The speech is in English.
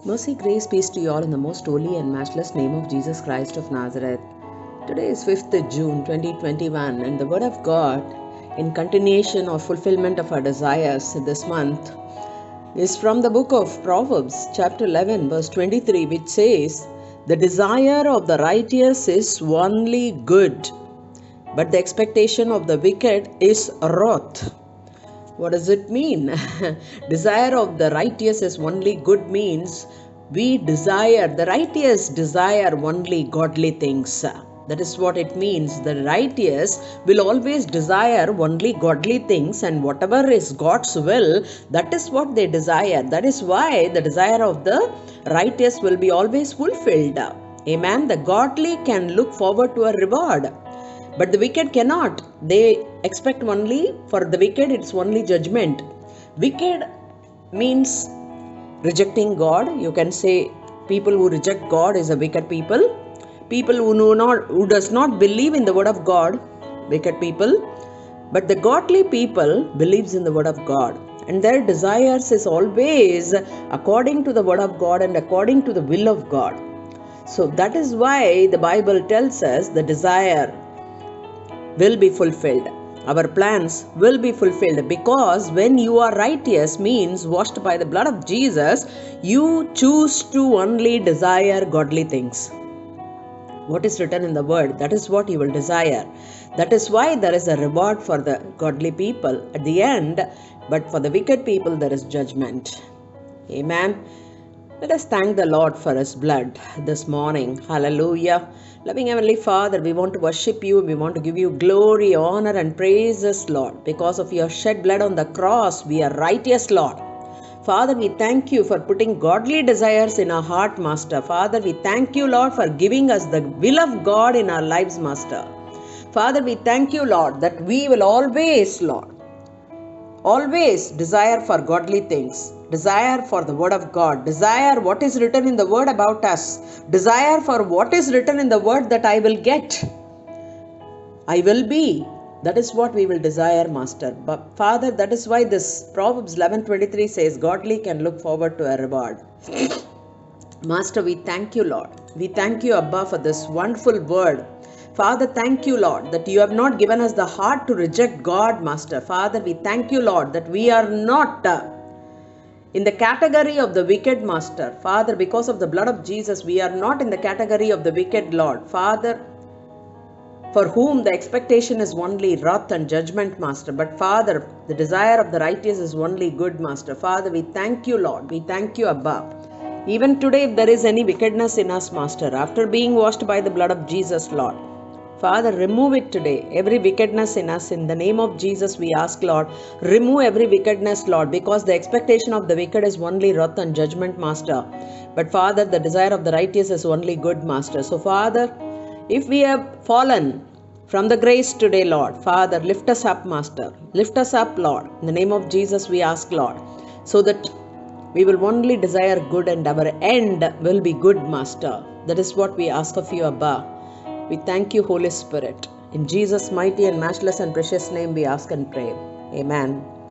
Mercy, grace, peace to you all in the most holy and matchless name of Jesus Christ of Nazareth. Today is 5th June 2021, and the Word of God, in continuation or fulfillment of our desires this month, is from the book of Proverbs, chapter 11, verse 23, which says, "The desire of the righteous is only good, but the expectation of the wicked is wrath." What does it mean? Desire of the righteous is only good means the righteous desire only godly things. That is what it means. The righteous will always desire only godly things, and whatever is God's will, that is what they desire. That is why the desire of the righteous will be always fulfilled. Amen. The godly can look forward to a reward, but the wicked cannot. They expect only, for the wicked it's only judgment. Wicked means rejecting God. You can say people who reject God is a wicked people. People who does not believe in the word of God, wicked people. But the godly people believes in the word of God, and their desires is always according to the word of God and according to the will of God. So that is why the Bible tells us the desire will be fulfilled. Our plans will be fulfilled, because when you are righteous, means washed by the blood of Jesus, you choose to only desire godly things. What is written in the word, that is what you will desire. That is why there is a reward for the godly people at the end, but for the wicked people there is judgment. Amen. Let us thank the Lord for His blood this morning. Hallelujah. Loving Heavenly Father, we want to worship You. We want to give You glory, honor and praises, Lord. Because of Your shed blood on the cross, we are righteous, Lord. Father, we thank You for putting godly desires in our heart, Master. Father, we thank You, Lord, for giving us the will of God in our lives, Master. Father, we thank You, Lord, that we will always, Lord, always desire for godly things, desire for the word of God, desire what is written in the word about us, desire for what is written in the word that I will get, I will be. That is what we will desire, Master. But Father, that is why this Proverbs 11:23 says, godly can look forward to a reward. Master, we thank You, Lord. We thank You, Abba, for this wonderful word. Father, thank You, Lord, that You have not given us the heart to reject God, Master. Father, we thank You, Lord, that we are not in the category of the wicked, Master. Father, because of the blood of Jesus, we are not in the category of the wicked, Lord. Father, for whom the expectation is only wrath and judgment, Master. But Father, the desire of the righteous is only good, Master. Father, we thank You, Lord. We thank You, Abba. Even today, if there is any wickedness in us, Master, after being washed by the blood of Jesus, Lord, Father, remove it today. Every wickedness in us, in the name of Jesus, we ask, Lord, remove every wickedness, Lord, because the expectation of the wicked is only wrath and judgment, Master. But Father, the desire of the righteous is only good, Master. So Father, if we have fallen from the grace today, Lord, Father, lift us up, Master. Lift us up, Lord. In the name of Jesus, we ask, Lord, so that we will only desire good and our end will be good, Master. That is what we ask of You, Abba. We thank You, Holy Spirit. In Jesus' mighty and matchless and precious name we ask and pray. Amen.